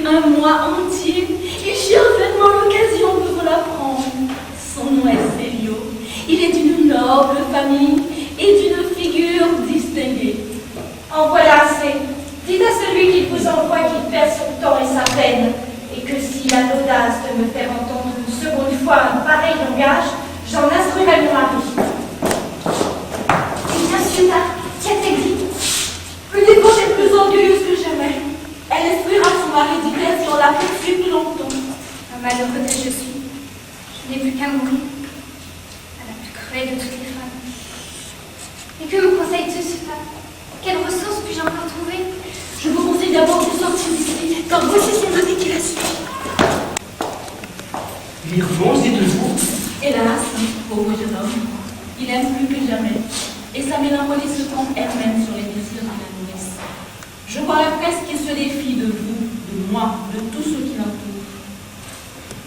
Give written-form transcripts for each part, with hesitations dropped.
un mois entier et j'ai enfin l'occasion de vous l'apprendre. Son nom est Célio. Il est d'une noble famille et d'une figure distinguée. En voilà assez. Dites à celui qui vous envoie qu'il perd son temps et sa peine, et que s'il a l'audace de me faire entendre une seconde fois un pareil langage, j'en instruirai mon mari. Eh bien, Ciuta, qu'a-t-elle dit? Une des causes est plus orgueilleuse que jamais. Elle instruira son mari d'hiver si on la poursuit plus longtemps. Un malheureux que je suis. Je n'ai plus qu'à mourir. À la plus cruelle de toutes les femmes. Et que me conseilles-tu, Ciuta? Quelles ressources puis-je encore trouver? Je vous conseille d'abord de sortir d'ici, car voici son mari qui la suit. Il renonce, dites-vous? Hélas, pauvre jeune homme, il aime plus que jamais, et sa mélancolie se trompe elle-même sur les désirs de la nourrice. Je croirais presque qu'il se défie de vous, de moi, de tous ceux qui l'entourent.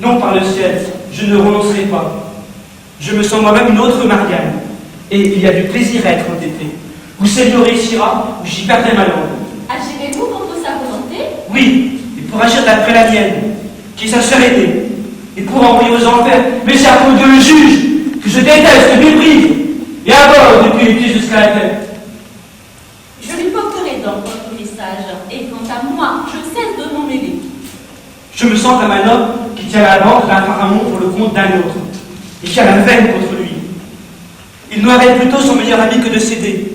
Non, par le ciel, je ne renoncerai pas. Je me sens moi-même une autre Marianne, et il y a du plaisir à être entêté. Ou Célio réussira, ou j'y perdrai ma langue. Agirez-vous contre sa volonté? Oui, et pour agir d'après la mienne, qui est sa sœur aînée, et pour envoyer aux enfers, mais c'est à cause de le juge, que je déteste, méprise, et aborde depuis les pieds jusqu'à la tête. Je lui porterai donc votre message, et quant à moi, je cesse de m'en mêler. Je me sens comme un homme qui tient la bande d'un pharaon pour le compte d'un autre, et qui a la veine contre lui. Il noierait plutôt son meilleur ami que de céder.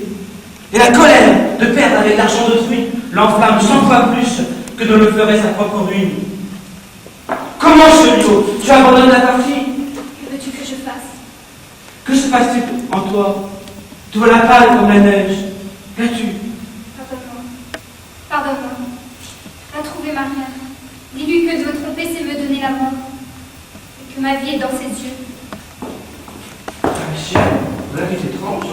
Et la colère de perdre avec l'argent d'autrui l'enflamme 100 fois plus que ne le ferait sa propre ruine. Comment, Célio, tu abandonnes la partie? Que veux-tu que je fasse? Que se passe-t-il en toi? Te voilà pâle comme la neige. Qu'as-tu? Pardonne-moi. Pardonne-moi. Va trouver Marianne. Dis-lui que de me tromper, c'est me donner la mort. Et que ma vie est dans ses yeux. Ah, ciel, voilà qui est étrange.